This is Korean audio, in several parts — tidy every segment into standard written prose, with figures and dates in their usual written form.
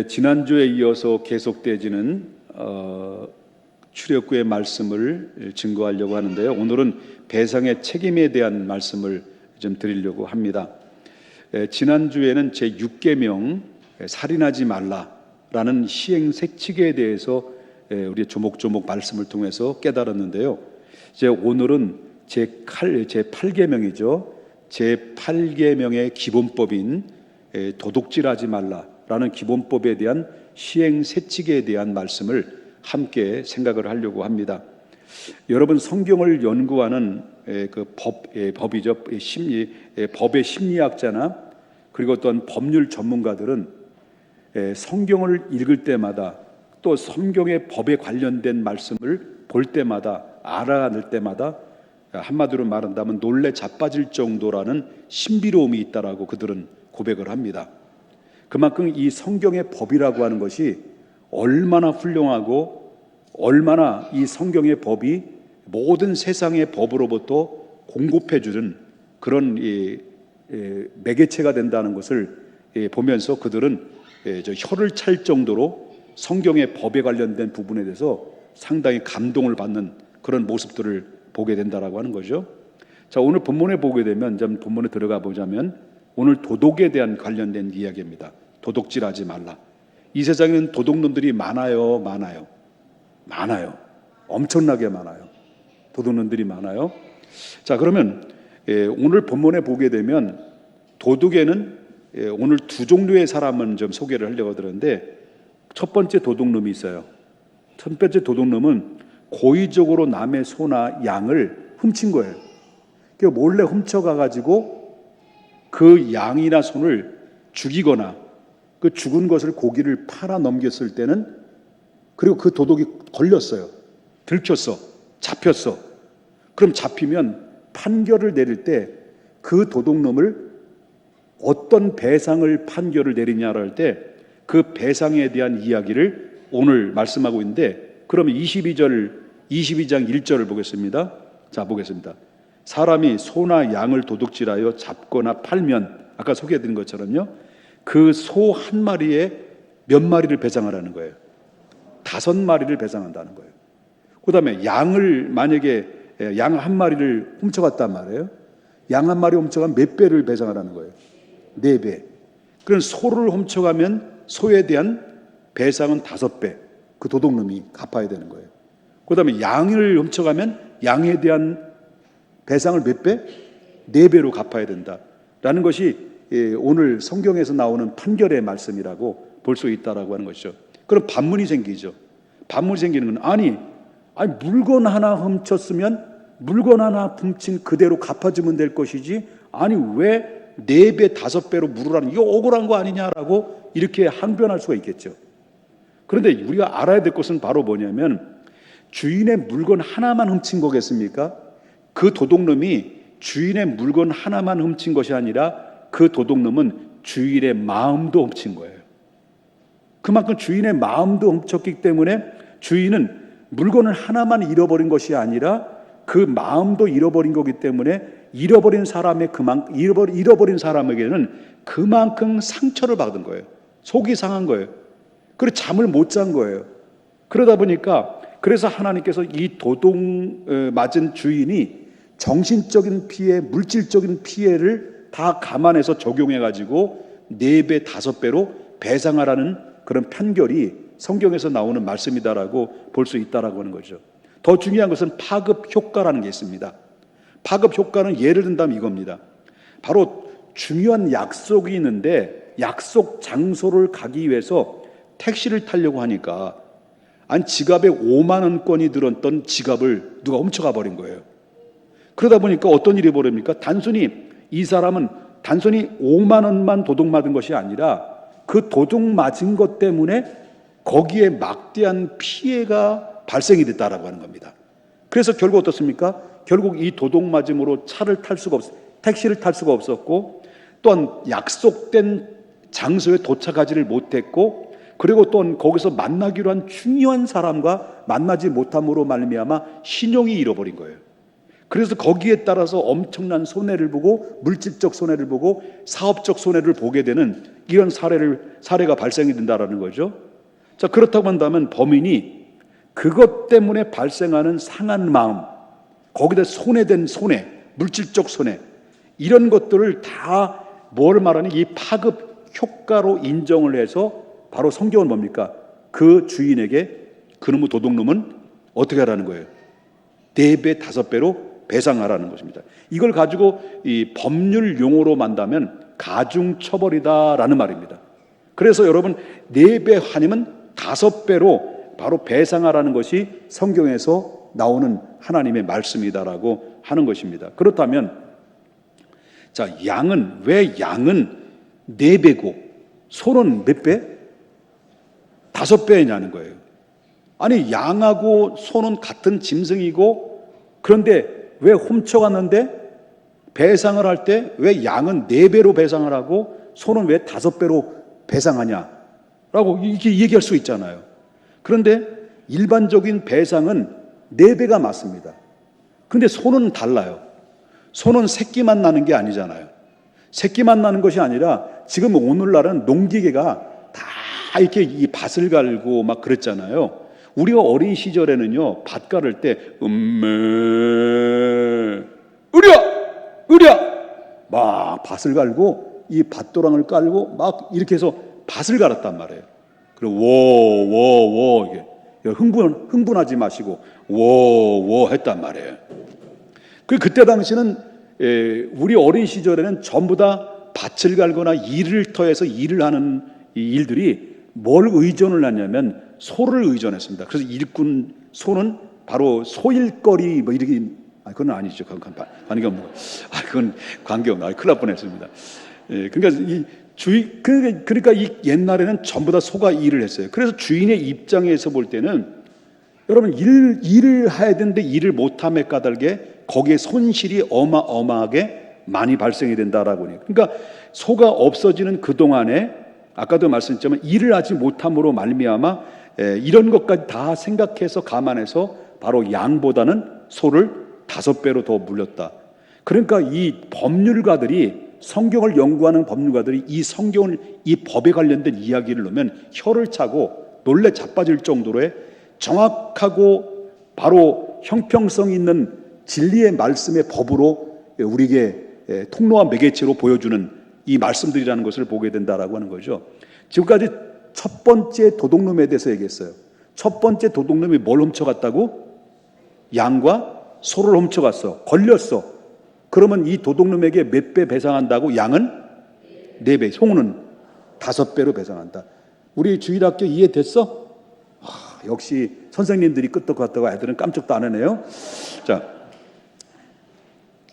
지난주에 이어서 계속되어지는 출애굽기의 말씀을 증거하려고 하는데요. 오늘은 배상의 책임에 대한 말씀을 좀 드리려고 합니다. 지난주에는 제6계명 살인하지 말라라는 시행색칙에 대해서 우리 조목조목 말씀을 통해서 깨달았는데요. 이제 오늘은 제8계명이죠. 제8계명의 기본법인 도둑질하지 말라라는 기본법에 대한 시행세칙에 대한 말씀을 함께 생각을 하려고 합니다. 여러분, 성경을 연구하는 법이죠. 법의 심리학자나 그리고 어떤 법률 전문가들은 성경을 읽을 때마다 또 성경의 법에 관련된 말씀을 볼 때마다 알아낼 때마다 한마디로 말한다면 놀래 자빠질 정도라는 신비로움이 있다라고 그들은 고백을 합니다. 그만큼 이 성경의 법이라고 하는 것이 얼마나 훌륭하고 얼마나 이 성경의 법이 모든 세상의 법으로부터 공급해 주는 그런 매개체가 된다는 것을 보면서 그들은 혀를 찰 정도로 성경의 법에 관련된 부분에 대해서 상당히 감동을 받는 그런 모습들을 보게 된다라고 하는 거죠. 자, 오늘 본문에 보게 되면 본문에 들어가 보자면 오늘 도둑에 대한 관련된 이야기입니다. 도둑질하지 말라. 이 세상에는 도둑놈들이 많아요. 엄청나게 많아요. 도둑놈들이 많아요. 자, 그러면 오늘 본문에 보게 되면 도둑에는 오늘 두 종류의 사람은 좀 소개를 하려고 들었는데, 첫 번째 도둑놈이 있어요. 첫 번째 도둑놈은 고의적으로 남의 소나 양을 훔친 거예요. 그러니까 몰래 훔쳐가가지고 그 양이나 손을 죽이거나 그 죽은 것을 고기를 팔아 넘겼을 때는, 그리고 그 도둑이 걸렸어요. 들켰어. 잡혔어. 그럼 잡히면 판결을 내릴 때 그 도둑놈을 어떤 배상을 판결을 내리냐를 할 때 그 배상에 대한 이야기를 오늘 말씀하고 있는데, 그러면 22장 1절을 보겠습니다. 자, 보겠습니다. 사람이 소나 양을 도둑질하여 잡거나 팔면, 아까 소개해드린 것처럼요, 그 소 한 마리에 몇 마리를 배상하라는 거예요? 5마리를 배상한다는 거예요. 그 다음에 양을, 만약에 양 한 마리를 훔쳐갔단 말이에요. 양 한 마리 훔쳐가면 몇 배를 배상하라는 거예요? 4배. 그럼 소를 훔쳐가면 소에 대한 배상은 5배. 그 도둑놈이 갚아야 되는 거예요. 그 다음에 양을 훔쳐가면 양에 대한 배상을 몇 배? 4배로 갚아야 된다라는 것이 오늘 성경에서 나오는 판결의 말씀이라고 볼 수 있다라고 하는 것이죠. 그럼 반문이 생기죠. 반문이 생기는 건 아니 물건 하나 훔쳤으면 물건 하나 훔친 그대로 갚아주면 될 것이지, 아니 왜 4배, 5배로 물으라는, 이거 억울한 거 아니냐라고 이렇게 항변할 수가 있겠죠. 그런데 우리가 알아야 될 것은 바로 뭐냐면, 주인의 물건 하나만 훔친 거겠습니까? 그 도둑놈이 주인의 물건 하나만 훔친 것이 아니라 그 도둑놈은 주인의 마음도 훔친 거예요. 그만큼 주인의 마음도 훔쳤기 때문에 주인은 물건을 하나만 잃어버린 것이 아니라 그 마음도 잃어버린 거기 때문에 잃어버린 사람에게는 그만큼 상처를 받은 거예요. 속이 상한 거예요. 그래서 잠을 못 잔 거예요. 그러다 보니까 그래서 하나님께서 이 도둑 맞은 주인이 정신적인 피해, 물질적인 피해를 다 감안해서 적용해가지고 4배, 5배로 배상하라는 그런 판결이 성경에서 나오는 말씀이다라고 볼 수 있다라고 하는 거죠. 더 중요한 것은 파급 효과라는 게 있습니다. 파급 효과는 예를 든다면 이겁니다. 바로 중요한 약속이 있는데 약속 장소를 가기 위해서 택시를 타려고 하니까 지갑에 5만 원권이 들었던 지갑을 누가 훔쳐가 버린 거예요. 그러다 보니까 어떤 일이 벌어집니까? 이 사람은 단순히 5만 원만 도둑맞은 것이 아니라 그 도둑맞은 것 때문에 거기에 막대한 피해가 발생이 됐다라고 하는 겁니다. 그래서 결국 어떻습니까? 결국 이 도둑맞음으로 택시를 탈 수가 없었고, 또한 약속된 장소에 도착하지를 못했고, 그리고 또한 거기서 만나기로 한 중요한 사람과 만나지 못함으로 말미암아 신용이 잃어버린 거예요. 그래서 거기에 따라서 엄청난 손해를 보고 물질적 손해를 보고 사업적 손해를 보게 되는 이런 사례가 발생이 된다라는 거죠. 자, 그렇다고 한다면 범인이 그것 때문에 발생하는 상한 마음, 거기다 손해된 손해, 물질적 손해, 이런 것들을 다 뭘 말하니 이 파급 효과로 인정을 해서 바로 성경은 뭡니까? 그 주인에게 그놈의 도둑놈은 어떻게 하라는 거예요? 4배, 5배로 배상하라는 것입니다. 이걸 가지고 이 법률 용어로 만다면 가중처벌이다라는 말입니다. 그래서 여러분 4배 아니면 5배로 바로 배상하라는 것이 성경에서 나오는 하나님의 말씀이다라고 하는 것입니다. 그렇다면 자, 왜 양은 4배고 소는 몇 배? 5배냐는 거예요. 아니, 양하고 소는 같은 짐승이고, 그런데 왜 훔쳐갔는데 배상을 할 때 왜 양은 4배로 배상을 하고 소는 왜 5배로 배상하냐 라고 이렇게 얘기할 수 있잖아요. 그런데 일반적인 배상은 4배가 맞습니다. 그런데 소는 달라요. 소는 새끼만 나는 게 아니잖아요. 새끼만 나는 것이 아니라 지금 오늘날은 농기계가 다 이렇게 이 밭을 갈고 막 그랬잖아요. 우리가 어린 시절에는요, 밭 갈을 때 으랴 막 밭을 갈고 이 밭도랑을 깔고 막 이렇게 해서 밭을 갈았단 말이에요. 그리고 워 이게 흥분하지 마시고 워 했단 말이에요. 그때 당시는 우리 어린 시절에는 전부 다 밭을 갈거나 일을 터해서 일을 하는 이 일들이 뭘 의존을 하냐면 소를 의존했습니다. 그래서 일꾼 소는 바로 소일거리 뭐 이렇게 그건 아니죠. 그건 관계없나. 큰일 날 뻔했습니다. 그러니까 이 옛날에는 전부 다 소가 일을 했어요. 그래서 주인의 입장에서 볼 때는 여러분 일을 해야 되는데 일을 못함에 까닭에 거기에 손실이 어마어마하게 많이 발생이 된다라고 해요. 그러니까 소가 없어지는 그 동안에 아까도 말씀드렸지만 일을 하지 못함으로 말미암아 이런 것까지 다 생각해서 감안해서 바로 양보다는 소를 5배로 더 물렸다. 그러니까 이 법률가들이 성경을 연구하는 법률가들이 이 성경을 이 법에 관련된 이야기를 놓으면 혀를 차고 놀래 자빠질 정도로의 정확하고 바로 형평성 있는 진리의 말씀의 법으로 우리에게 통로와 매개체로 보여주는 이 말씀들이라는 것을 보게 된다라고 하는 거죠. 지금까지 첫 번째 도둑놈에 대해서 얘기했어요. 첫 번째 도둑놈이 뭘 훔쳐갔다고? 양과 소를 훔쳐갔어. 걸렸어. 그러면 이 도둑놈에게 몇 배 배상한다고? 양은 4배, 소는 5배로 배상한다. 우리 주일학교 이해됐어? 역시 선생님들이 끄떡거렸다고 애들은 깜짝도 안 하네요. 자,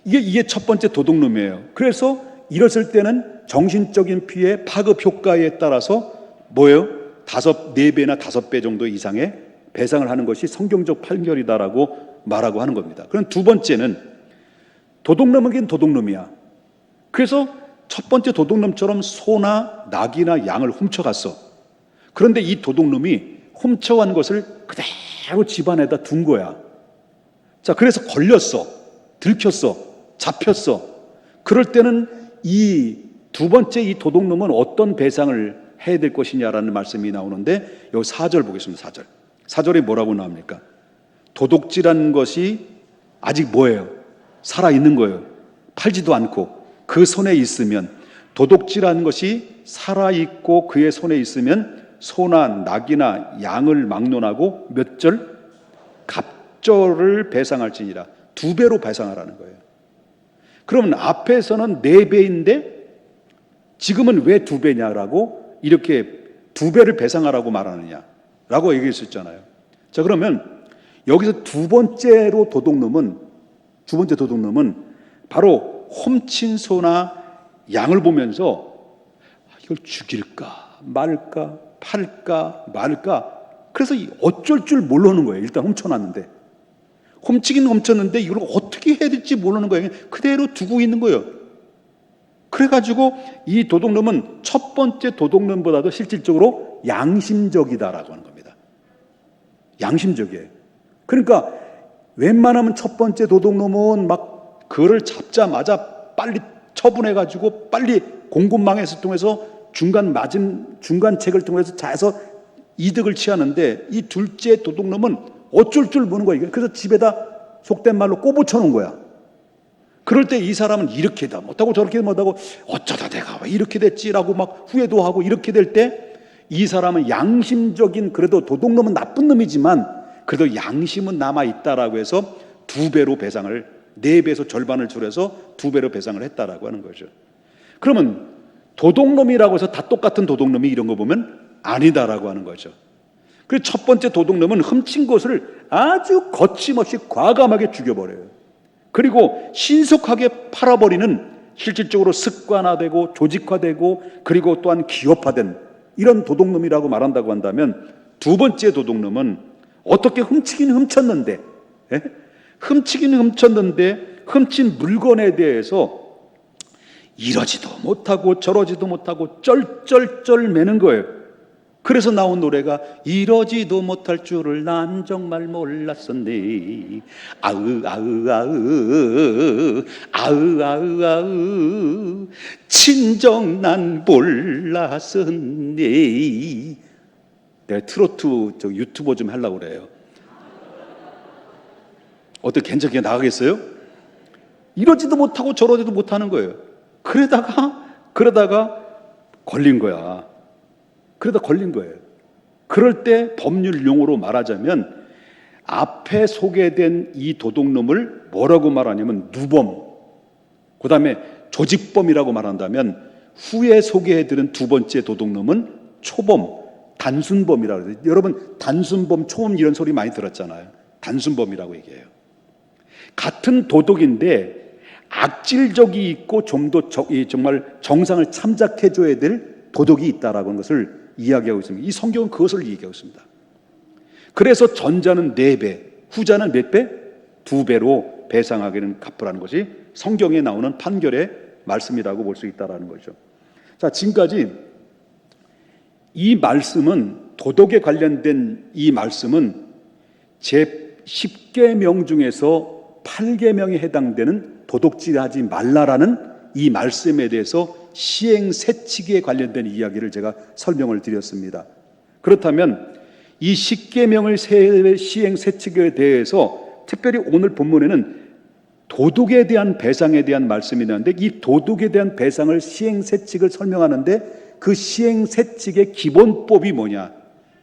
이게 첫 번째 도둑놈이에요. 그래서 이랬을 때는 정신적인 피해, 파급 효과에 따라서 뭐예요? 4배나 5배 정도 이상의 배상을 하는 것이 성경적 판결이다라고 말하고 하는 겁니다. 그럼 두 번째는 도둑놈에겐 도둑놈이야. 그래서 첫 번째 도둑놈처럼 소나 낙이나 양을 훔쳐갔어. 그런데 이 도둑놈이 훔쳐간 것을 그대로 집안에다 둔 거야. 자, 그래서 걸렸어. 들켰어. 잡혔어. 그럴 때는 이 두 번째 이 도둑놈은 어떤 배상을 해야 될 것이냐라는 말씀이 나오는데 여기 4절 보겠습니다. 4절. 4절에 뭐라고 나옵니까? 도둑질한 것이 아직 뭐예요? 살아있는 거예요. 팔지도 않고 그 손에 있으면, 도둑질한 것이 살아있고 그의 손에 있으면 소나 낙이나 양을 막론하고 몇 절? 갑절을 배상할지니라. 2배로 배상하라는 거예요. 그러면 앞에서는 4배인데 지금은 왜 2배냐라고 이렇게 2배를 배상하라고 말하느냐라고 얘기했었잖아요. 자, 그러면 여기서 두 번째 도둑놈은 바로 훔친 소나 양을 보면서 이걸 죽일까 말까 팔까 말까, 그래서 어쩔 줄 모르는 거예요. 일단 훔쳐놨는데, 훔치긴 훔쳤는데 이걸 어떻게 해야 될지 모르는 거예요. 그대로 두고 있는 거예요. 그래가지고 이 도둑놈은 첫 번째 도둑놈보다도 실질적으로 양심적이다라고 하는 겁니다. 양심적이에요. 그러니까 웬만하면 첫 번째 도둑놈은 막 그를 잡자마자 빨리 처분해가지고 빨리 공급망에서 통해서 중간책을 통해서 자서 이득을 취하는데, 이 둘째 도둑놈은 어쩔 줄 모르는 거야. 그래서 집에다 속된 말로 꼬부쳐 놓은 거야. 그럴 때 이 사람은 이렇게다 못하고 저렇게 못하고 어쩌다 내가 왜 이렇게 됐지라고 막 후회도 하고, 이렇게 될 때 이 사람은 양심적인, 그래도 도둑놈은 나쁜 놈이지만 그래도 양심은 남아있다라고 해서 2배로 배상을, 4배에서 절반을 줄여서 2배로 배상을 했다라고 하는 거죠. 그러면 도둑놈이라고 해서 다 똑같은 도둑놈이 이런 거 보면 아니다라고 하는 거죠. 그리고 첫 번째 도둑놈은 훔친 것을 아주 거침없이 과감하게 죽여버려요. 그리고 신속하게 팔아버리는, 실질적으로 습관화되고 조직화되고 그리고 또한 기업화된 이런 도둑놈이라고 말한다고 한다면, 두 번째 도둑놈은 어떻게 훔치긴 훔쳤는데, 훔친 물건에 대해서 이러지도 못하고 저러지도 못하고 쩔쩔쩔 매는 거예요. 그래서 나온 노래가 이러지도 못할 줄을 난 정말 몰랐었네. 아으 아으 아으 아으 아으 아으 친정 난 몰랐었네. 내가 트로트 유튜버 좀 하려고 그래요. 어떻게 괜찮게 나가겠어요? 이러지도 못하고 저러지도 못하는 거예요. 그러다가 걸린 거야. 걸린 거예요. 그럴 때 법률 용어로 말하자면, 앞에 소개된 이 도둑놈을 뭐라고 말하냐면 누범, 그 다음에 조직범이라고 말한다면, 후에 소개해드린 두 번째 도둑놈은 초범, 단순범이라고 해요. 여러분 단순범, 초범 이런 소리 많이 들었잖아요. 단순범이라고 얘기해요. 같은 도둑인데 악질적이 있고 좀 더 정말 정상을 참작해줘야 될 도둑이 있다라고 하는 것을 이야기하고 있습니다. 이 성경은 그것을 얘기하고 있습니다. 그래서 전자는 4배, 후자는 몇 배? 2배로 배상하기는 갚으라는 것이 성경에 나오는 판결의 말씀이라고 볼 수 있다는 거죠. 자, 지금까지 이 말씀은, 도덕에 관련된 이 말씀은 제 10계명 중에서 8계명에 해당되는 도둑질하지 말라라는 이 말씀에 대해서 시행세칙에 관련된 이야기를 제가 설명을 드렸습니다. 그렇다면 이 10계명의 시행세칙에 대해서 특별히 오늘 본문에는 도둑에 대한 배상에 대한 말씀이 나오는데, 이 도둑에 대한 배상을, 시행세칙을 설명하는데 그 시행세칙의 기본법이 뭐냐,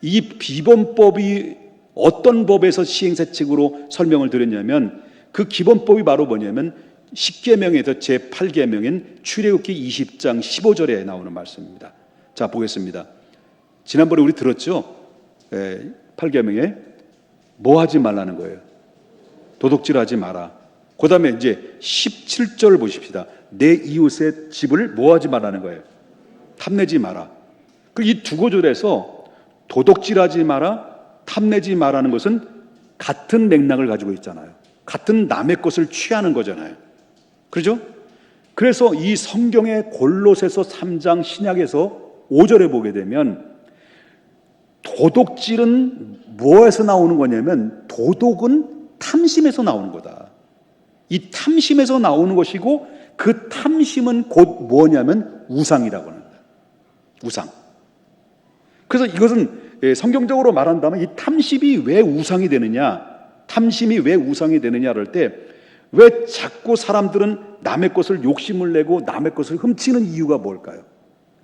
이 기본법이 어떤 법에서 시행세칙으로 설명을 드렸냐면, 그 기본법이 바로 뭐냐면 10계명에서 제8계명인 출애굽기 20장 15절에 나오는 말씀입니다. 자, 보겠습니다. 지난번에 우리 들었죠? 8계명에 뭐 하지 말라는 거예요? 도둑질하지 마라. 그 다음에 이제 17절을 보십시다. 내 이웃의 집을 뭐 하지 말라는 거예요? 탐내지 마라. 이 두 구절에서 도둑질하지 마라, 탐내지 마라는 것은 같은 맥락을 가지고 있잖아요. 같은 남의 것을 취하는 거잖아요. 그렇죠? 그래서 이 성경의 골로새서 3장 신약에서 5절에 보게 되면, 도둑질은 뭐에서 나오는 거냐면, 도둑은 탐심에서 나오는 거다. 이 탐심에서 나오는 것이고, 그 탐심은 곧 뭐냐면 우상이라고 하는 거야. 우상. 그래서 이것은 성경적으로 말한다면, 이 탐심이 왜 우상이 되느냐, 탐심이 왜 우상이 되느냐를 때, 왜 자꾸 사람들은 남의 것을 욕심을 내고 남의 것을 훔치는 이유가 뭘까요?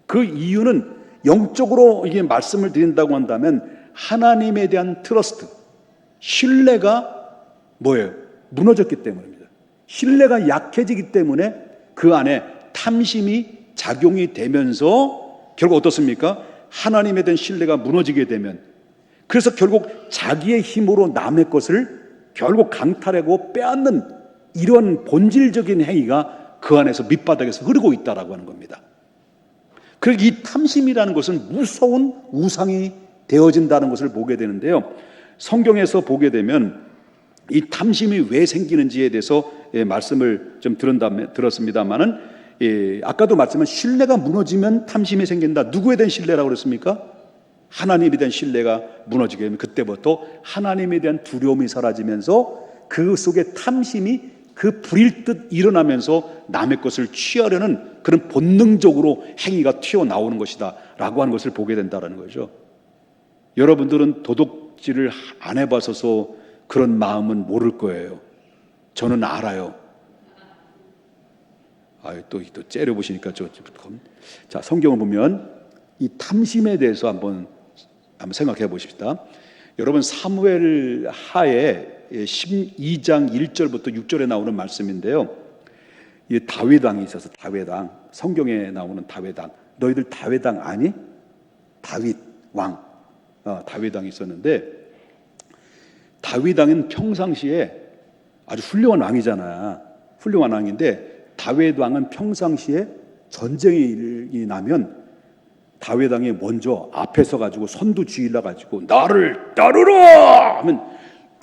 그 이유는 영적으로 이게 말씀을 드린다고 한다면, 하나님에 대한 트러스트, 신뢰가 뭐예요? 무너졌기 때문입니다. 신뢰가 약해지기 때문에 그 안에 탐심이 작용이 되면서 결국 어떻습니까? 하나님에 대한 신뢰가 무너지게 되면, 그래서 결국 자기의 힘으로 남의 것을 결국 강탈하고 빼앗는 이런 본질적인 행위가 그 안에서 밑바닥에서 흐르고 있다라고 하는 겁니다. 그리고 이 탐심이라는 것은 무서운 우상이 되어진다는 것을 보게 되는데요. 성경에서 보게 되면 이 탐심이 왜 생기는지에 대해서 말씀을 좀 들었습니다만은, 아까도 말씀한 신뢰가 무너지면 탐심이 생긴다. 누구에 대한 신뢰라고 그랬습니까? 하나님에 대한 신뢰가 무너지게 되면 그때부터 하나님에 대한 두려움이 사라지면서 그 속에 탐심이 그 불일 듯 일어나면서 남의 것을 취하려는 그런 본능적으로 행위가 튀어나오는 것이다 라고 하는 것을 보게 된다는 거죠. 여러분들은 도둑질을 안 해봐서 그런 마음은 모를 거예요. 저는 알아요. 또 째려보시니까 자, 성경을 보면 이 탐심에 대해서 한번 생각해 보십시다. 여러분 사무엘 하에 12장 1절부터 6절에 나오는 말씀인데요. 이 다윗 왕이 있어서 다윗 왕, 성경에 나오는 다윗 왕. 너희들 다윗 왕 아니? 다윗 왕. 다윗 왕이 있었는데 다윗 왕은 평상시에 아주 훌륭한 왕이잖아. 훌륭한 왕인데 다윗 왕은 평상시에 전쟁이 나면 다윗 왕이 먼저 앞에 서 가지고 선두 쥐일러 가지고 나를 따르라 하면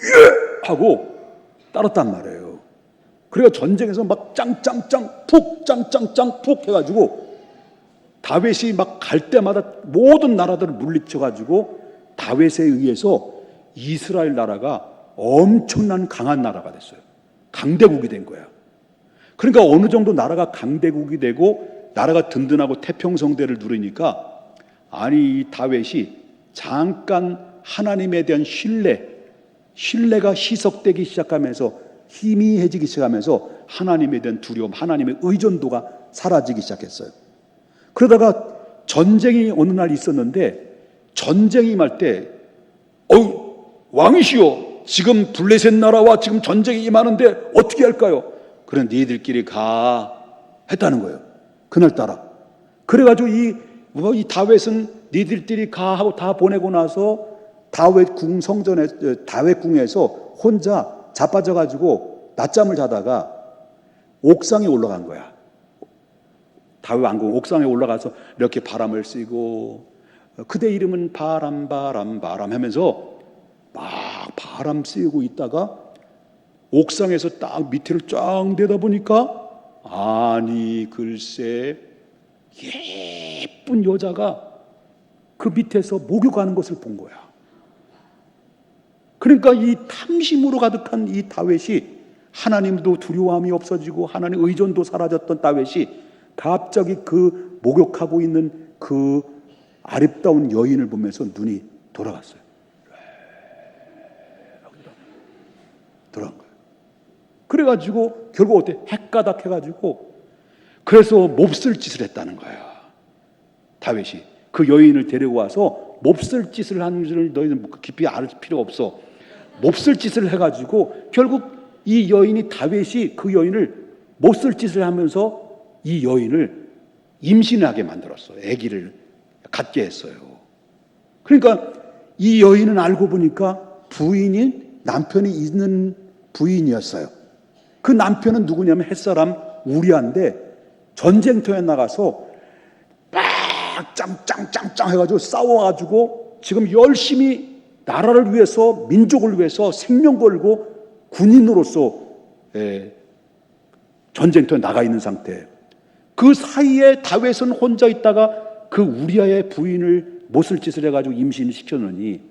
예 하고 따랐단 말이에요. 그래가 전쟁에서 막 짱짱짱 푹 짱짱짱 푹 해가지고 다윗이 막 갈 때마다 모든 나라들을 물리쳐 가지고 다윗에 의해서 이스라엘 나라가 엄청난 강한 나라가 됐어요. 강대국이 된 거야. 그러니까 어느 정도 나라가 강대국이 되고 나라가 든든하고 태평성대를 누리니까 아니 이 다윗이 잠깐 하나님에 대한 신뢰가 희석되기 시작하면서 희미해지기 시작하면서 하나님에 대한 두려움, 하나님의 의존도가 사라지기 시작했어요. 그러다가 전쟁이 어느 날 있었는데 전쟁이 임할 때 왕이시여 지금 블레셋 나라와 지금 전쟁이 임하는데 어떻게 할까요? 그래 너희들끼리 가 했다는 거예요. 그날따라. 그래가지고 이 다윗은 너희들끼리 가 하고 다 보내고 나서 다윗궁 성전에 다윗궁에서 혼자 자빠져가지고 낮잠을 자다가 옥상에 올라간 거야. 다윗 왕궁 옥상에 올라가서 이렇게 바람을 쐬고 그대 이름은 바람 하면서 막 바람 쐬고 있다가 옥상에서 딱 밑을 쫙 내다보니까 아니 글쎄 예쁜 여자가 그 밑에서 목욕하는 것을 본 거야. 그러니까 이 탐심으로 가득한 이 다윗이 하나님도 두려움이 없어지고 하나님 의존도 사라졌던 다윗이 갑자기 그 목욕하고 있는 그 아름다운 여인을 보면서 눈이 돌아갔어요. 돌아간 거예요. 그래가지고 결국 어때? 헷가닥 해가지고 그래서 몹쓸 짓을 했다는 거예요. 다윗이 그 여인을 데리고 와서 몹쓸 짓을 한 줄을 너희는 깊이 알 필요 없어. 몹쓸 짓을 해가지고 결국 이 여인이 다윗이 그 여인을 몹쓸 짓을 하면서 이 여인을 임신하게 만들었어요. 아기를 갖게 했어요. 그러니까 이 여인은 알고 보니까 부인이 남편이 있는 부인이었어요. 그 남편은 누구냐면 햇사람 우리아인데 전쟁터에 나가서 막 짱짱짱짱 해가지고 싸워가지고 지금 열심히 나라를 위해서 민족을 위해서 생명 걸고 군인으로서 전쟁터에 나가 있는 상태예요. 그 사이에 다윗은 혼자 있다가 그 우리아의 부인을 못쓸 짓을 해가지고 임신을 시켜놓으니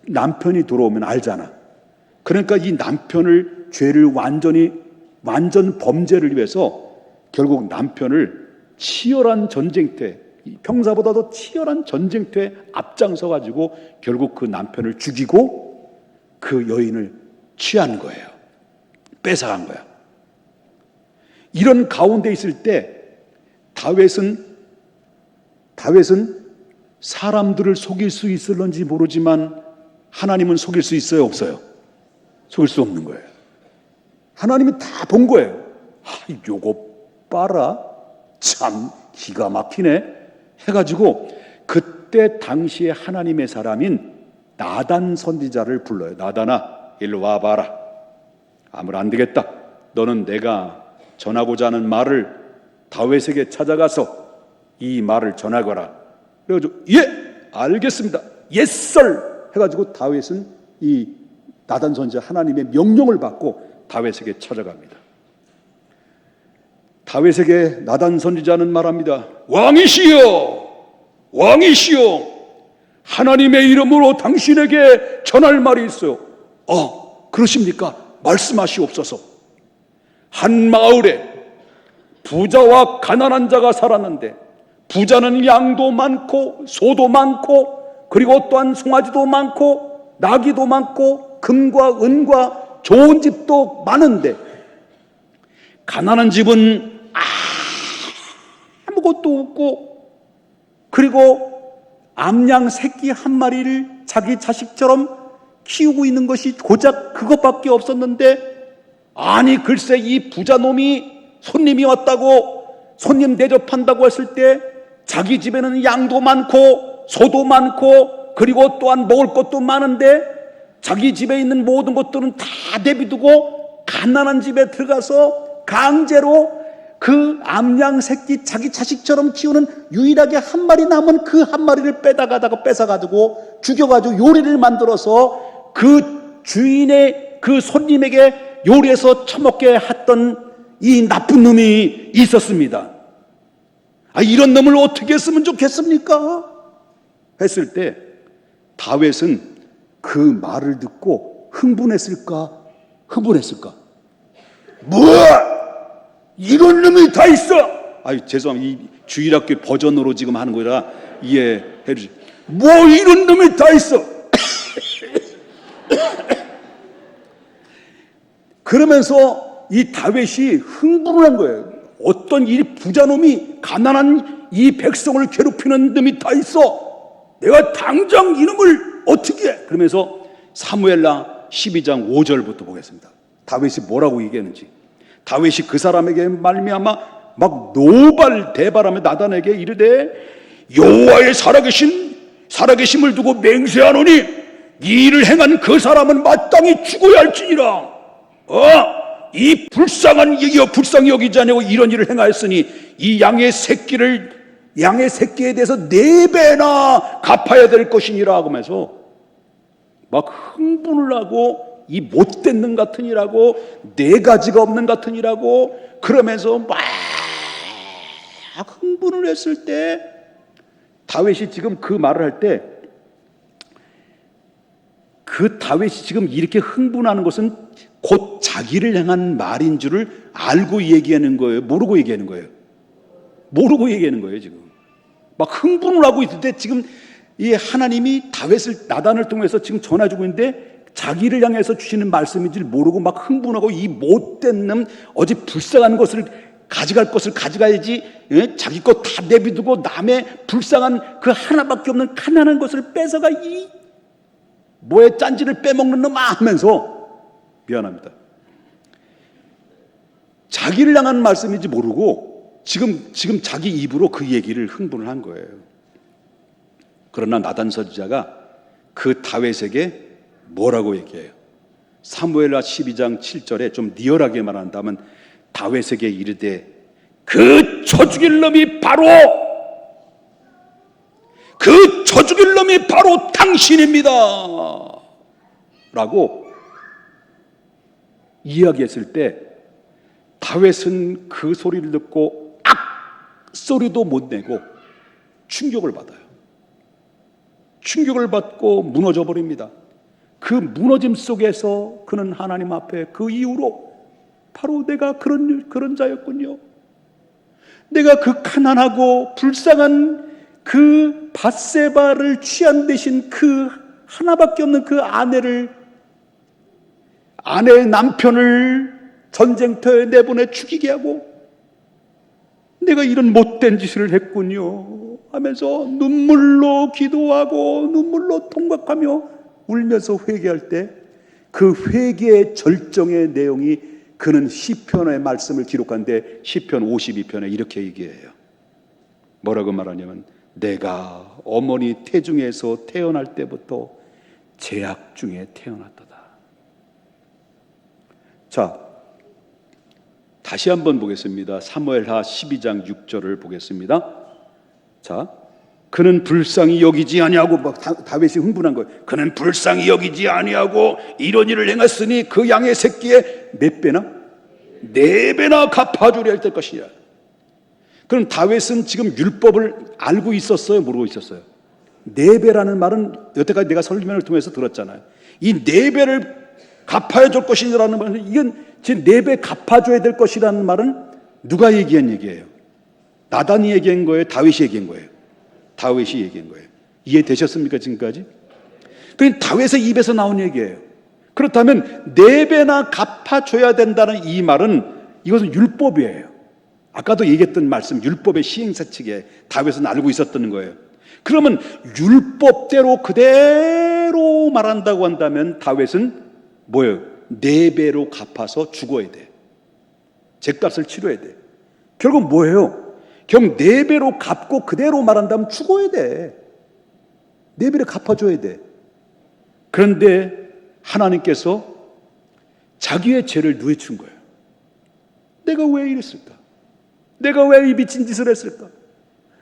남편이 돌아오면 알잖아. 그러니까 이 남편을 죄를 완전 범죄를 위해서 결국 남편을 치열한 전쟁터에 평사보다도 치열한 전쟁터에 앞장서 가지고 결국 그 남편을 죽이고 그 여인을 취한 거예요. 뺏어간 거야. 이런 가운데 있을 때 다윗은 사람들을 속일 수 있을런지 모르지만 하나님은 속일 수 있어요, 없어요? 속일 수 없는 거예요. 하나님이 다 본 거예요. 요거 봐라, 참 기가 막히네 해가지고 그때 당시에 하나님의 사람인 나단 선지자를 불러요. 나단아, 일로 와봐라. 아무리 안 되겠다. 너는 내가 전하고자 하는 말을 다윗에게 찾아가서 이 말을 전하거라. 그래가지고 예, 알겠습니다. 예썰 해가지고 다윗은 이 나단 선지자 하나님의 명령을 받고 다윗에게 찾아갑니다. 다윗에게 나단 선지자는 말합니다. 왕이시여, 왕이시여, 하나님의 이름으로 당신에게 전할 말이 있어요. 그러십니까? 말씀하시옵소서. 한 마을에 부자와 가난한 자가 살았는데 부자는 양도 많고 소도 많고 그리고 또한 송아지도 많고 나귀도 많고 금과 은과 좋은 집도 많은데 가난한 집은 아무것도 없고 그리고 암양 새끼 한 마리를 자기 자식처럼 키우고 있는 것이 고작 그것밖에 없었는데 아니 글쎄 이 부자놈이 손님이 왔다고 손님 대접한다고 했을 때 자기 집에는 양도 많고 소도 많고 그리고 또한 먹을 것도 많은데 자기 집에 있는 모든 것들은 다 내비두고 가난한 집에 들어가서 강제로 그 암양 새끼 자기 자식처럼 키우는 유일하게 한 마리 남은 그 한 마리를 뺏어가지고 죽여가지고 요리를 만들어서 그 주인의 그 손님에게 요리해서 처먹게 했던 이 나쁜 놈이 있었습니다. 이런 놈을 어떻게 했으면 좋겠습니까? 했을 때 다윗은 그 말을 듣고 흥분했을까? 뭐야? 이런 놈이 다 있어! 죄송합니다. 이 주일학교 버전으로 지금 하는 거라 이해해 주세요. 뭐 이런 놈이 다 있어! 그러면서 이 다윗이 흥분을 한 거예요. 어떤 이 부자놈이 가난한 이 백성을 괴롭히는 놈이 다 있어. 내가 당장 이놈을 어떻게 해? 그러면서 사무엘라 12장 5절부터 보겠습니다. 다윗이 뭐라고 얘기했는지. 다윗이 그 사람에게 말미암아 막 노발대발하며 나단에게 이르되 여호와의 살아계심을 두고 맹세하노니 이 일을 행한 그 사람은 마땅히 죽어야 할지니라. 이 불쌍히 여기지 아니하고 이런 일을 행하였으니 이 양의 새끼에 대해서 4배나 갚아야 될 것이니라 하면서 막 흥분을 하고 이 못된 놈 같은 이라고 4가지가 없는 같은 이라고 그러면서 막 흥분을 했을 때 다윗이 지금 그 말을 할 때 그 다윗이 지금 이렇게 흥분하는 것은 곧 자기를 향한 말인 줄을 알고 얘기하는 거예요? 모르고 얘기하는 거예요? 모르고 얘기하는 거예요. 지금 막 흥분을 하고 있을 때 지금 이 하나님이 다윗을 나단을 통해서 지금 전해주고 있는데 자기를 향해서 주시는 말씀인지 모르고 막 흥분하고 이 못된 놈 어제 불쌍한 것을 가져갈 것을 가져가야지 자기 것 다 내비두고 남의 불쌍한 그 하나밖에 없는 가난한 것을 뺏어가 이 뭐에 짠지를 빼먹는 놈 하면서 미안합니다. 자기를 향한 말씀인지 모르고 지금 자기 입으로 그 얘기를 흥분을 한 거예요. 그러나 나단 선지자가 그 다윗에게 뭐라고 얘기해요? 사무엘하 12장 7절에 좀 리얼하게 말한다면 다윗에게 이르되 그 쳐죽일 놈이 바로 당신입니다 라고 이야기했을 때 다윗은 그 소리를 듣고 악 소리도 못 내고 충격을 받아요. 충격을 받고 무너져 버립니다. 그 무너짐 속에서 그는 하나님 앞에 그 이후로 바로 내가 그런 자였군요. 내가 그 가난하고 불쌍한 그 밧세바를 취한 대신 그 하나밖에 없는 그 아내의 남편을 전쟁터에 내보내 죽이게 하고 내가 이런 못된 짓을 했군요 하면서 눈물로 기도하고 눈물로 통곡하며 울면서 회개할 때 그 회개의 절정의 내용이 그는 시편의 말씀을 기록한데 시편 52편에 이렇게 얘기해요. 뭐라고 말하냐면 내가 어머니 태중에서 태어날 때부터 죄악 중에 태어났도다. 자, 다시 한번 보겠습니다. 사무엘하 12장 6절을 보겠습니다. 자, 그는 불쌍히 여기지 아니하고 막 다윗이 흥분한 거예요. 그는 불쌍히 여기지 아니하고 이런 일을 행했으니 그 양의 새끼에 몇 배나? 4배나 갚아주려 할 것이냐. 그럼 다윗은 지금 율법을 알고 있었어요? 모르고 있었어요? 4배라는 말은 여태까지 내가 설명을 통해서 들었잖아요. 이 4배를 갚아야 줄 것이라는 말은, 이건 제 4배 갚아줘야 될 것이라는 말은 누가 얘기한 얘기예요? 나단이 얘기한 거예요? 다윗이 얘기한 거예요? 다윗이 얘기한 거예요. 이해되셨습니까 지금까지? 그건 다윗의 입에서 나온 얘기예요. 그렇다면 4배나 갚아줘야 된다는 이 말은, 이것은 율법이에요. 아까도 얘기했던 말씀, 율법의 시행사칙에 다윗은 알고 있었던 거예요. 그러면 율법대로 그대로 말한다고 한다면 다윗은 뭐예요? 4배로 갚아서 죽어야 돼. 죗값을 치러야 돼. 결국 뭐예요? 결국 4배로 갚고 그대로 말한다면 죽어야 돼. 4배를 갚아줘야 돼. 그런데 하나님께서 자기의 죄를 누에준 거예요. 내가 왜 이랬을까? 내가 왜 이 미친 짓을 했을까?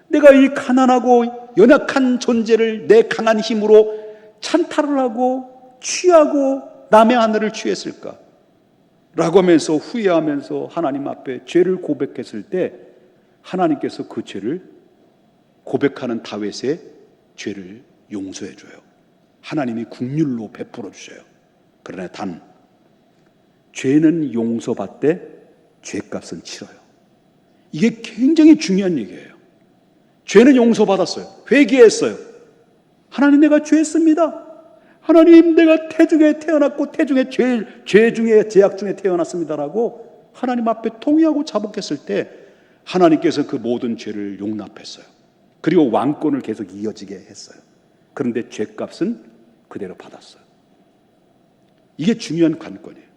내가 이 가난하고 연약한 존재를 내 강한 힘으로 찬탈을 하고 취하고 남의 아내를 취했을까? 라고 하면서 후회하면서 하나님 앞에 죄를 고백했을 때 하나님께서 그 죄를 고백하는 다윗의 죄를 용서해 줘요. 하나님이 긍휼로 베풀어 주셔요. 그러나 단 죄는 용서받되 죄값은 치러요. 이게 굉장히 중요한 얘기예요. 죄는 용서받았어요. 회개했어요. 하나님, 내가 죄했습니다. 하나님, 내가 태중에 태어났고 태중에 죄 중에 죄악 중에 태어났습니다라고 하나님 앞에 통회하고 자복했을 때 하나님께서 그 모든 죄를 용납했어요. 그리고 왕권을 계속 이어지게 했어요. 그런데 죄값은 그대로 받았어요. 이게 중요한 관건이에요.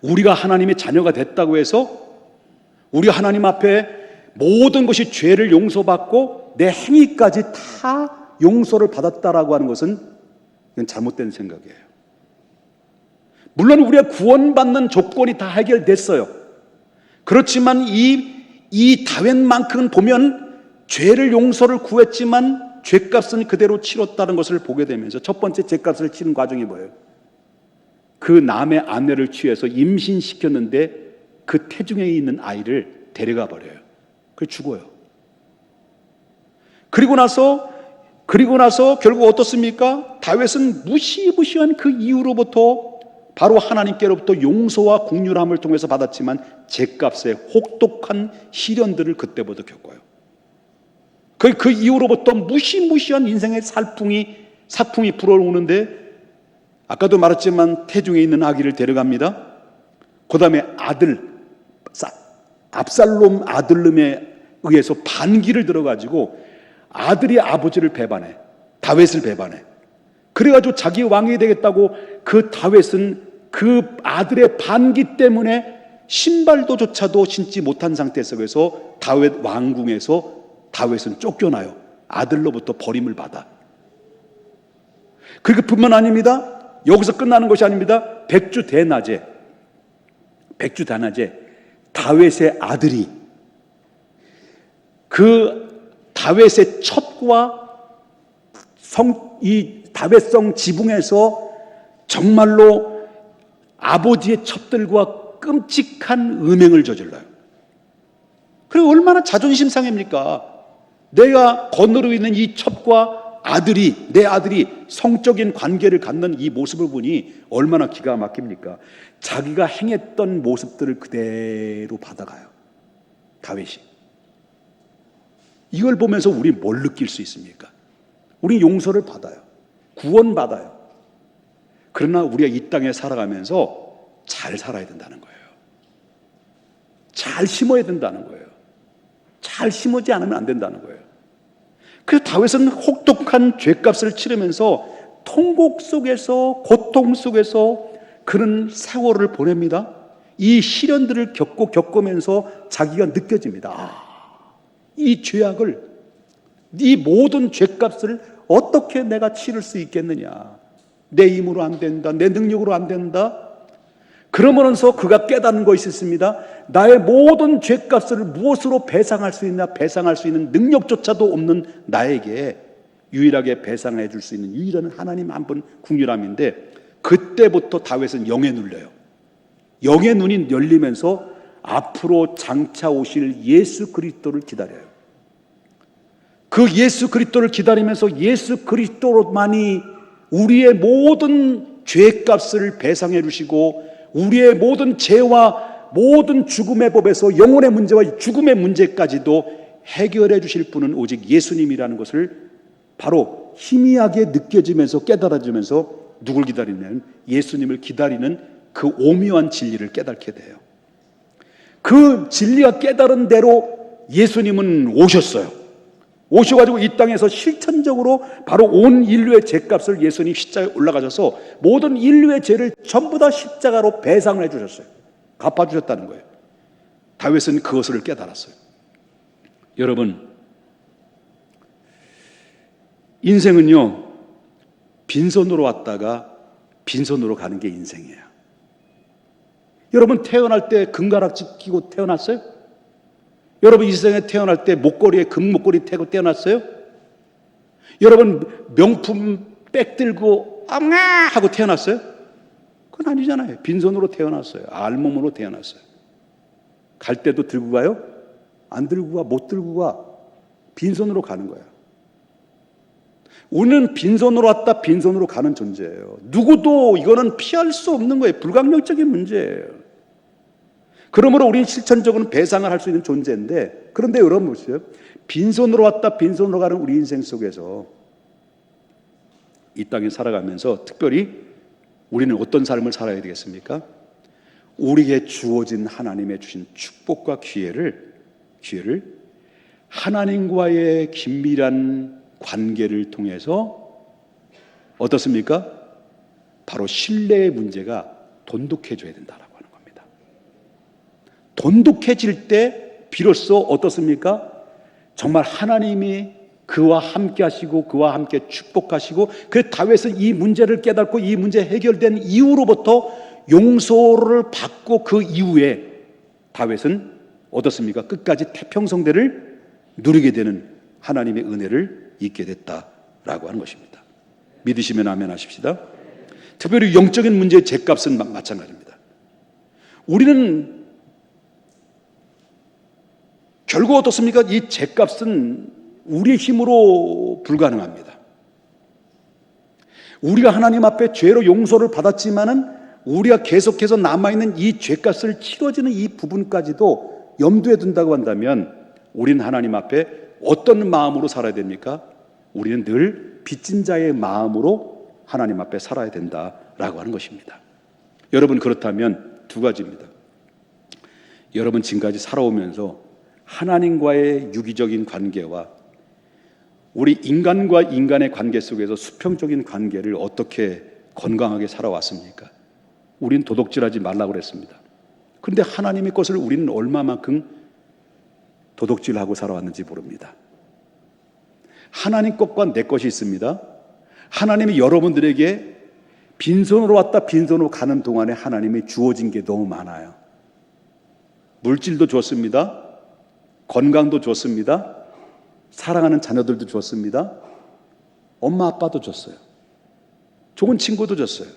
우리가 하나님의 자녀가 됐다고 해서 우리 하나님 앞에 모든 것이 죄를 용서받고 내 행위까지 다 용서를 받았다라고 하는 것은 이건 잘못된 생각이에요. 물론 우리가 구원받는 조건이 다 해결됐어요. 그렇지만 이 다윗만큼은 보면 죄를 용서를 구했지만 죄값은 그대로 치렀다는 것을 보게 되면서 첫 번째 죄값을 치는 과정이 뭐예요? 그 남의 아내를 취해서 임신시켰는데 그 태중에 있는 아이를 데려가 버려요. 그래서 죽어요. 그리고 나서 결국 어떻습니까? 다윗은 무시무시한 그 이후로부터 바로 하나님께로부터 용서와 긍휼함을 통해서 받았지만 죄값의 혹독한 시련들을 그때부터 겪어요. 그 이후로부터 무시무시한 인생의 사풍이 불어오는데, 아까도 말했지만 태중에 있는 아기를 데려갑니다. 그 다음에 압살롬 아들름에 의해서 반기를 들어가지고 아들이 아버지를 배반해. 다윗을 배반해. 그래가지고 자기 왕이 되겠다고 그 다윗은 그 아들의 반기 때문에 신발도조차도 신지 못한 상태에서, 그래서 다윗 왕궁에서 다윗은 쫓겨나요. 아들로부터 버림을 받아. 그리고 뿐만 아닙니다. 여기서 끝나는 것이 아닙니다. 백주대낮에 다윗의 아들이 그 다윗의 첩과 이 다윗성 지붕에서 정말로 아버지의 첩들과 끔찍한 음행을 저질러요. 그리고 얼마나 자존심 상해입니까? 내가 거느리고 있는 이 첩과 내 아들이 성적인 관계를 갖는 이 모습을 보니 얼마나 기가 막힙니까? 자기가 행했던 모습들을 그대로 받아가요. 다윗이. 이걸 보면서 우리 뭘 느낄 수 있습니까? 우리 용서를 받아요. 구원받아요. 그러나 우리가 이 땅에 살아가면서 잘 살아야 된다는 거예요. 잘 심어야 된다는 거예요. 잘 심어지 않으면 안 된다는 거예요. 그래서 다윗은 혹독한 죄값을 치르면서 통곡 속에서, 고통 속에서 그런 세월을 보냅니다. 이 시련들을 겪으면서 자기가 느껴집니다. 이 죄악을, 이 모든 죄값을 어떻게 내가 치를 수 있겠느냐. 내 힘으로 안 된다. 내 능력으로 안 된다. 그러면서 그가 깨닫는 것이 있습니다. 나의 모든 죄값을 무엇으로 배상할 수 있나? 배상할 수 있는 능력조차도 없는 나에게 유일하게 배상해 줄 수 있는 유일한 하나님 한 분 긍휼함인데, 그때부터 다윗은 영에 눌려요. 영의 눈이 열리면서 앞으로 장차 오실 예수 그리스도를 기다려요. 그 예수 그리스도를 기다리면서 예수 그리스도로만이 우리의 모든 죄값을 배상해 주시고 우리의 모든 죄와 모든 죽음의 법에서 영혼의 문제와 죽음의 문제까지도 해결해 주실 분은 오직 예수님이라는 것을 바로 희미하게 느껴지면서 깨달아지면서 누굴 기다리냐면 예수님을 기다리는 그 오묘한 진리를 깨닫게 돼요. 그 진리가 깨달은 대로 예수님은 오셨어요. 오셔가지고 이 땅에서 실천적으로 바로 온 인류의 죄값을 예수님 십자가에 올라가셔서 모든 인류의 죄를 전부 다 십자가로 배상을 해주셨어요. 갚아주셨다는 거예요. 다윗은 그것을 깨달았어요. 여러분, 인생은요, 빈손으로 왔다가 빈손으로 가는 게 인생이에요. 여러분, 태어날 때 금가락지 끼고 태어났어요? 여러분, 이 세상에 태어날 때 목걸이에 금목걸이 태고 태어났어요? 여러분, 명품 백 들고 앙아 하고 태어났어요? 그건 아니잖아요. 빈손으로 태어났어요. 알몸으로 태어났어요. 갈 때도 들고 가요? 안 들고 가, 못 들고 가. 빈손으로 가는 거예요. 우리는 빈손으로 왔다 빈손으로 가는 존재예요. 누구도 이거는 피할 수 없는 거예요. 불가항력적인 문제예요. 그러므로 우리는 실천적으로 배상을 할 수 있는 존재인데, 그런데 여러분 보세요. 빈손으로 왔다 빈손으로 가는 우리 인생 속에서 이 땅에 살아가면서 특별히 우리는 어떤 삶을 살아야 되겠습니까? 우리에게 주어진 하나님의 주신 축복과 기회를 하나님과의 긴밀한 관계를 통해서 어떻습니까? 바로 신뢰의 문제가 돈독해져야 된다라고 하는 겁니다. 돈독해질 때 비로소 어떻습니까? 정말 하나님이 그와 함께 하시고 그와 함께 축복하시고, 그 다윗은 이 문제를 깨닫고 이 문제 해결된 이후로부터 용서를 받고 그 이후에 다윗은 어떻습니까? 끝까지 태평성대를 누리게 되는 하나님의 은혜를 잊게 됐다라고 하는 것입니다. 믿으시면 아멘 하십시다. 특별히 영적인 문제의 죄값은 마찬가지입니다. 우리는 결국 어떻습니까? 이 죄값은 우리의 힘으로 불가능합니다. 우리가 하나님 앞에 죄로 용서를 받았지만은 우리가 계속해서 남아있는 이 죄값을 치러지는 이 부분까지도 염두에 둔다고 한다면 우리는 하나님 앞에 어떤 마음으로 살아야 됩니까? 우리는 늘 빚진 자의 마음으로 하나님 앞에 살아야 된다라고 하는 것입니다. 여러분, 그렇다면 두 가지입니다. 여러분 지금까지 살아오면서 하나님과의 유기적인 관계와 우리 인간과 인간의 관계 속에서 수평적인 관계를 어떻게 건강하게 살아왔습니까? 우린 도둑질하지 말라고 그랬습니다. 그런데 하나님의 것을 우리는 얼마만큼 도둑질하고 살아왔는지 모릅니다. 하나님 것과 내 것이 있습니다. 하나님이 여러분들에게 빈손으로 왔다 빈손으로 가는 동안에 하나님이 주어진 게 너무 많아요. 물질도 줬습니다. 건강도 줬습니다. 사랑하는 자녀들도 줬습니다. 엄마 아빠도 줬어요. 좋은 친구도 줬어요.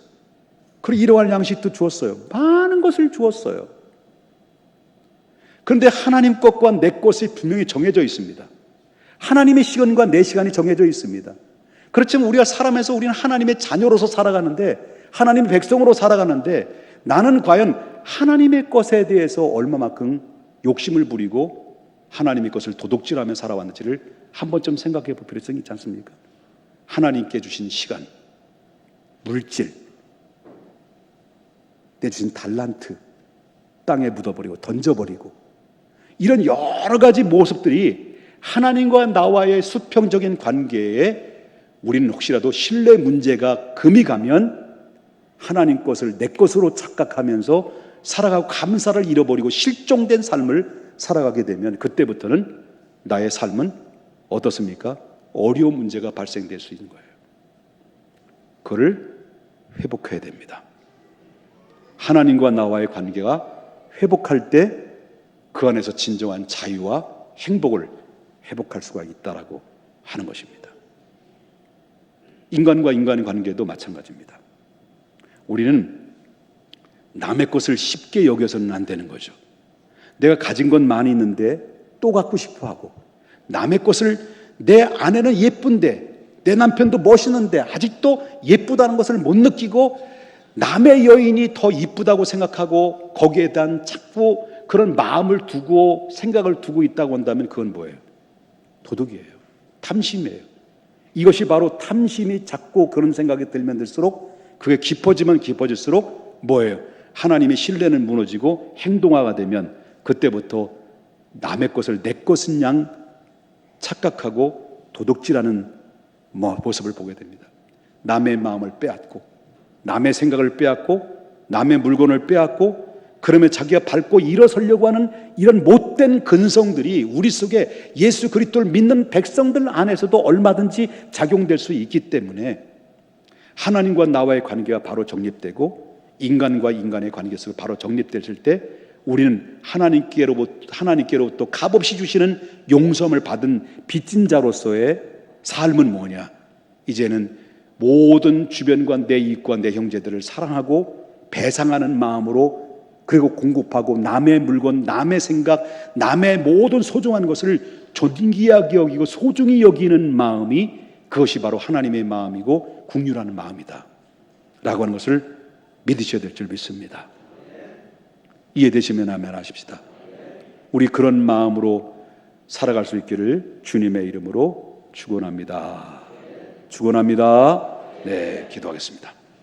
그리고 일용할 양식도 주었어요. 많은 것을 주었어요. 그런데 하나님 것과 내 것이 분명히 정해져 있습니다. 하나님의 시간과 내 시간이 정해져 있습니다. 그렇지만 우리가 살아면서 우리는 하나님의 자녀로서 살아가는데, 하나님의 백성으로 살아가는데, 나는 과연 하나님의 것에 대해서 얼마만큼 욕심을 부리고 하나님의 것을 도둑질하며 살아왔는지를 한 번쯤 생각해 볼 필요성이 있지 않습니까? 하나님께 주신 시간, 물질, 내주신 달란트 땅에 묻어버리고 던져버리고, 이런 여러 가지 모습들이 하나님과 나와의 수평적인 관계에 우리는 혹시라도 신뢰 문제가 금이 가면 하나님 것을 내 것으로 착각하면서 살아가고 감사를 잃어버리고 실종된 삶을 살아가게 되면 그때부터는 나의 삶은 어떻습니까? 어려운 문제가 발생될 수 있는 거예요. 그걸 회복해야 됩니다. 하나님과 나와의 관계가 회복할 때 그 안에서 진정한 자유와 행복을 회복할 수가 있다라고 하는 것입니다. 인간과 인간의 관계도 마찬가지입니다. 우리는 남의 것을 쉽게 여겨서는 안 되는 거죠. 내가 가진 건 많이 있는데 또 갖고 싶어 하고, 남의 것을 내 아내는 예쁜데 내 남편도 멋있는데 아직도 예쁘다는 것을 못 느끼고 남의 여인이 더 이쁘다고 생각하고 거기에 대한 자꾸 그런 마음을 두고 생각을 두고 있다고 한다면 그건 뭐예요? 도둑이에요. 탐심이에요. 이것이 바로 탐심이 자꾸 그런 생각이 들면 들수록 그게 깊어지면 깊어질수록 뭐예요? 하나님의 신뢰는 무너지고 행동화가 되면 그때부터 남의 것을 내 것은 양 착각하고 도둑질하는 모습을 보게 됩니다. 남의 마음을 빼앗고 남의 생각을 빼앗고 남의 물건을 빼앗고 그러면 자기가 밟고 일어서려고 하는 이런 못된 근성들이 우리 속에 예수 그리스도를 믿는 백성들 안에서도 얼마든지 작용될 수 있기 때문에 하나님과 나와의 관계가 바로 정립되고 인간과 인간의 관계 속에 바로 정립됐을 때 우리는 하나님께로부터 값없이 주시는 용서를 받은 빚진 자로서의 삶은 뭐냐? 이제는 모든 주변과 내 이익과 내 형제들을 사랑하고 배상하는 마음으로 그리고 공급하고 남의 물건, 남의 생각, 남의 모든 소중한 것을 존귀하게 여기고 소중히 여기는 마음이 그것이 바로 하나님의 마음이고 긍휼하는 마음이다 라고 하는 것을 믿으셔야 될 줄 믿습니다. 이해되시면 아멘 하십시다. 우리 그런 마음으로 살아갈 수 있기를 주님의 이름으로 축원합니다. 축원합니다. 네, 기도하겠습니다.